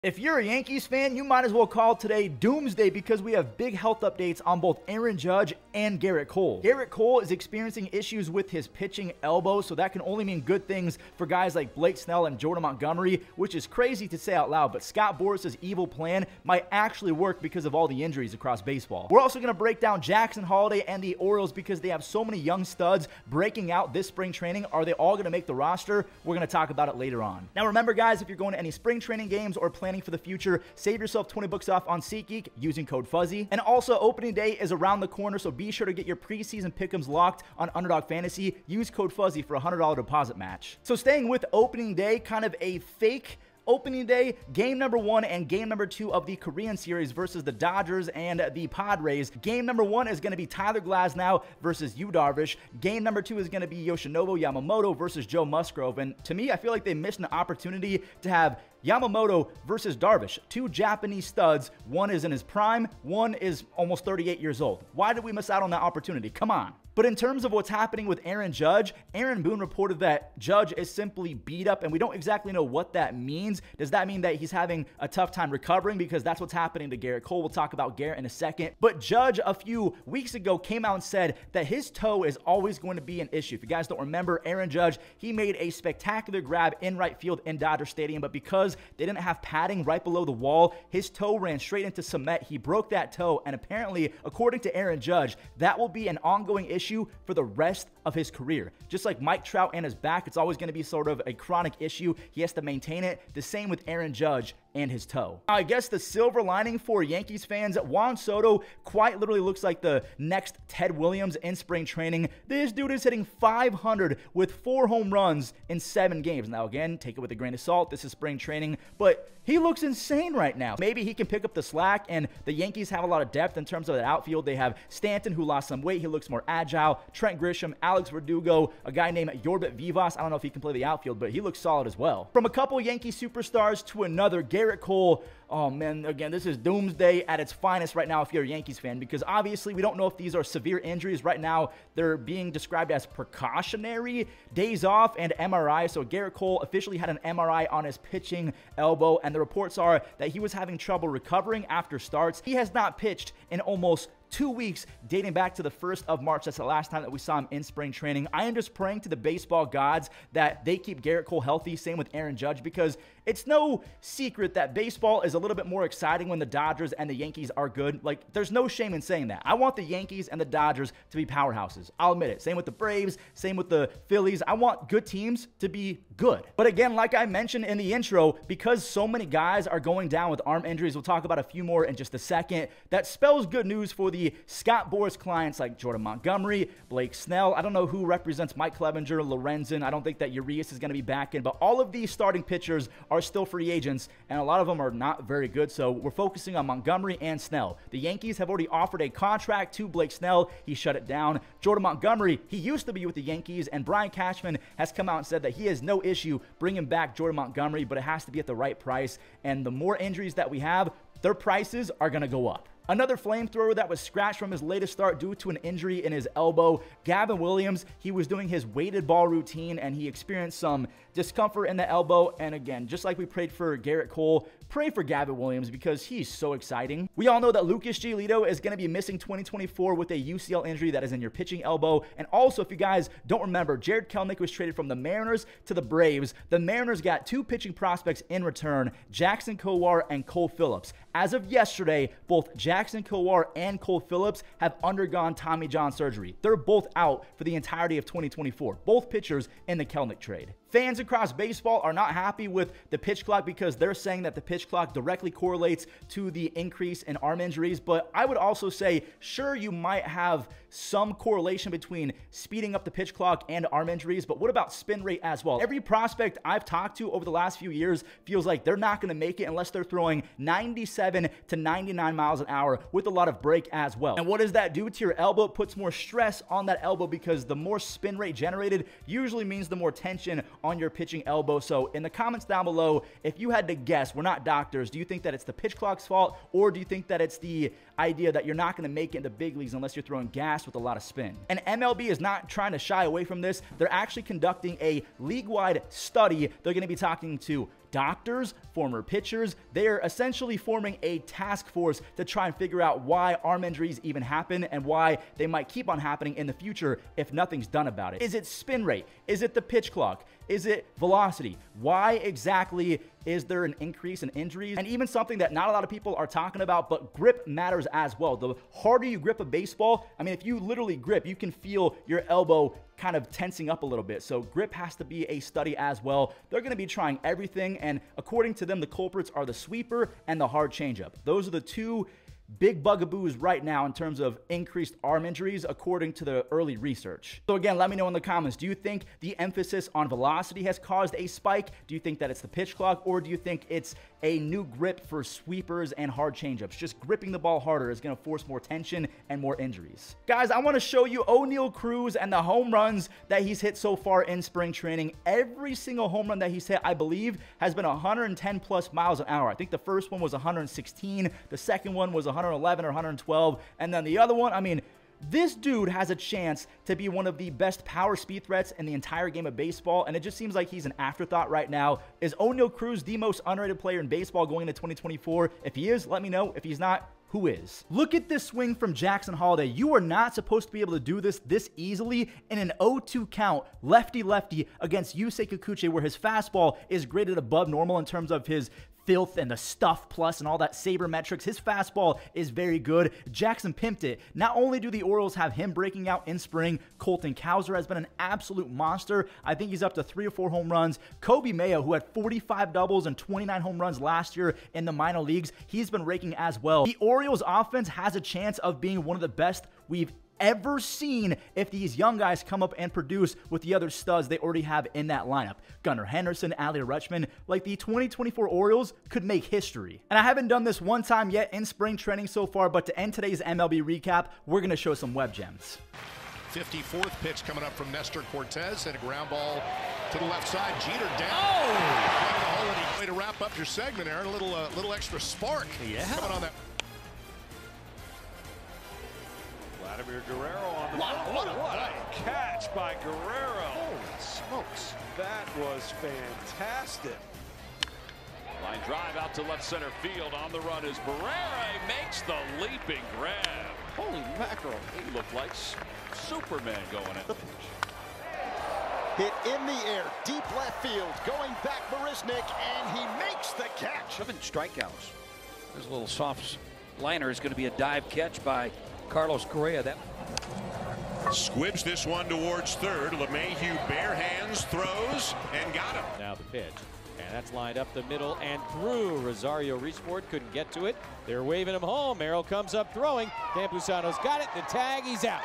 If you're a Yankees fan, you might as well call today Doomsday because we have big health updates on both Aaron Judge and Gerrit Cole. Gerrit Cole is experiencing issues with his pitching elbow, so that can only mean good things for guys like Blake Snell and Jordan Montgomery, which is crazy to say out loud, but Scott Boras' evil plan might actually work because of all the injuries across baseball. We're also going to break down Jackson Holliday and the Orioles because they have so many young studs breaking out this spring training. Are they all going to make the roster? We're going to talk about it later on. Now remember guys, if you're going to any spring training games or planning for the future, save yourself 20 bucks off on SeatGeek using code Fuzzy. And also, opening day is around the corner, so be sure to get your preseason pick'ems locked on Underdog Fantasy. Use code Fuzzy for a $100 deposit match. So staying with opening day, kind of a fake opening day, game number 1 and game number 2 of the Korean series versus the Dodgers and the Padres. Game number 1 is going to be Tyler Glasnow versus Yu Darvish. Game number 2 is going to be Yoshinobu Yamamoto versus Joe Musgrove. And to me, I feel like they missed an opportunity to have Yamamoto versus Darvish, two Japanese studs. One is in his prime, one is almost 38 years old. Why did we miss out on that opportunity? Come on. But in terms of what's happening with Aaron Judge, Aaron Boone reported that Judge is simply beat up, and we don't exactly know what that means. Does that mean that he's having a tough time recovering? Because that's what's happening to Gerrit Cole. We'll talk about Gerrit in a second. But Judge, a few weeks ago, came out and said that his toe is always going to be an issue. If you guys don't remember, Aaron Judge, he made a spectacular grab in right field in Dodger Stadium, but because they didn't have padding right below the wall, his toe ran straight into cement. He broke that toe, and apparently, according to Aaron Judge, that will be an ongoing issue for the rest of his career. Just like Mike Trout and his back, it's always going to be sort of a chronic issue. He has to maintain it. The same with Aaron Judge and his toe. I guess the silver lining for Yankees fans, Juan Soto quite literally looks like the next Ted Williams in spring training. This dude is hitting 500 with 4 home runs in 7 games. Now again, take it with a grain of salt. This is spring training, but he looks insane right now. Maybe he can pick up the slack, and the Yankees have a lot of depth in terms of the outfield. They have Stanton, who lost some weight. He looks more agile. Trent Grisham, Alex Verdugo, a guy named Yorbit Vivas. I don't know if he can play the outfield, but he looks solid as well. From a couple Yankee superstars to another, Gerrit Cole. Oh man, again, this is doomsday at its finest right now if you're a Yankees fan, because obviously we don't know if these are severe injuries. Right now, they're being described as precautionary days off and MRI. So Gerrit Cole officially had an MRI on his pitching elbow, and the reports are that he was having trouble recovering after starts. He has not pitched in almost 2 weeks, dating back to the 1st of March. That's the last time that we saw him in spring training. I am just praying to the baseball gods that they keep Gerrit Cole healthy. Same with Aaron Judge, because it's no secret that baseball is a little bit more exciting when the Dodgers and the Yankees are good. Like, there's no shame in saying that. I want the Yankees and the Dodgers to be powerhouses. I'll admit it. Same with the Braves, same with the Phillies. I want good teams to be good. But again, like I mentioned in the intro, because so many guys are going down with arm injuries, we'll talk about a few more in just a second, that spells good news for the Scott Boras clients like Jordan Montgomery, Blake Snell. I don't know who represents Mike Clevenger, Lorenzen. I don't think that Urias is going to be back in, but all of these starting pitchers are still free agents, and a lot of them are not very good, so we're focusing on Montgomery and Snell. The Yankees have already offered a contract to Blake Snell. He shut it down. Jordan Montgomery, he used to be with the Yankees, and Brian Cashman has come out and said that he has no issue bringing back Jordan Montgomery, but it has to be at the right price, and the more injuries that we have, their prices are going to go up. Another flamethrower that was scratched from his latest start due to an injury in his elbow, Gavin Williams. He was doing his weighted ball routine, and he experienced some discomfort in the elbow. And again, just like we prayed for Gerrit Cole, pray for Gavin Williams because he's so exciting. We all know that Lucas Giolito is going to be missing 2024 with a UCL injury that is in your pitching elbow. And also, if you guys don't remember, Jared Kelenic was traded from the Mariners to the Braves. The Mariners got 2 pitching prospects in return, Jackson Kowar and Cole Phillips. As of yesterday, both Jackson Kowar and Cole Phillips have undergone Tommy John surgery. They're both out for the entirety of 2024, both pitchers in the Kelenic trade. Fans across baseball are not happy with the pitch clock because they're saying that the pitch clock directly correlates to the increase in arm injuries. But I would also say, sure, you might have some correlation between speeding up the pitch clock and arm injuries, but what about spin rate as well? Every prospect I've talked to over the last few years feels like they're not going to make it unless they're throwing 97 to 99 miles an hour with a lot of break as well. And what does that do to your elbow? It puts more stress on that elbow because the more spin rate generated usually means the more tension on your pitching elbow. So in the comments down below, if you had to guess, we're not doctors, do you think that it's the pitch clock's fault, or do you think that it's the idea that you're not going to make it in the big leagues unless you're throwing gas with a lot of spin? And MLB is not trying to shy away from this. They're actually conducting a league-wide study. They're going to be talking to doctors, former pitchers. They are essentially forming a task force to try and figure out why arm injuries even happen and why they might keep on happening in the future if nothing's done about it. Is it spin rate? Is it the pitch clock? Is it velocity? Why exactly is there an increase in injuries? And even something that not a lot of people are talking about, but grip matters as well. The harder you grip a baseball, I mean, if you literally grip, you can feel your elbow kind of tensing up a little bit. So grip has to be a study as well. They're going to be trying everything, and according to them, the culprits are the sweeper and the hard changeup. Those are the two big bugaboos right now in terms of increased arm injuries according to the early research. So again, let me know in the comments, do you think the emphasis on velocity has caused a spike? Do you think that it's the pitch clock, or do you think it's a new grip for sweepers and hard changeups? Just gripping the ball harder is going to force more tension and more injuries. Guys, I want to show you Oneil Cruz and the home runs that he's hit so far in spring training. Every single home run that he's hit, I believe, has been 110 plus miles an hour. I think the first one was 116, the second one was 111 or 112, and then the other one, I mean, this dude has a chance to be one of the best power speed threats in the entire game of baseball, and it just seems like he's an afterthought right now. Is Oneil Cruz the most underrated player in baseball going into 2024? If he is, let me know. If he's not, who is? Look at this swing from Jackson Holliday. You are not supposed to be able to do this easily in an 0-2 count, lefty-lefty against Yusei Kikuchi, where his fastball is graded above normal in terms of his filth and the stuff plus and all that saber metrics. His fastball is very good. Jackson pimped it. Not only do the Orioles have him breaking out in spring, Colton Cowser has been an absolute monster. I think he's up to 3 or 4 home runs. Kobe Mayo, who had 45 doubles and 29 home runs last year in the minor leagues, he's been raking as well. The Orioles offense has a chance of being one of the best we've ever seen if these young guys come up and produce with the other studs they already have in that lineup. Gunnar Henderson, Adley Rutschman, like the 2024 Orioles could make history. And I haven't done this one time yet in spring training so far, but to end today's MLB recap, we're going to show some web gems. 54th pitch coming up from Nestor Cortez, and a ground ball to the left side. Jeter down. Oh! Way to wrap up your segment, Aaron. A little extra spark coming on that. Vladimir Guerrero on the what a catch by Guerrero. Holy smokes. That was fantastic. Line drive out to left center field. On the run is Barrera. He makes the leaping grab. Holy mackerel. He looked like Superman going at the pitch. Hit in the air, deep left field, going back Marisnik, and he makes the catch. 7 strikeouts. There's a little soft liner. Is going to be a dive catch by Carlos Correa. That squibs this one towards third. LeMahieu bare hands, throws, and got him. Now the pitch, and that's lined up the middle and through. Rosario Resport couldn't get to it. They're waving him home. Merrill comes up throwing. Campusano's got it. The tag, he's out.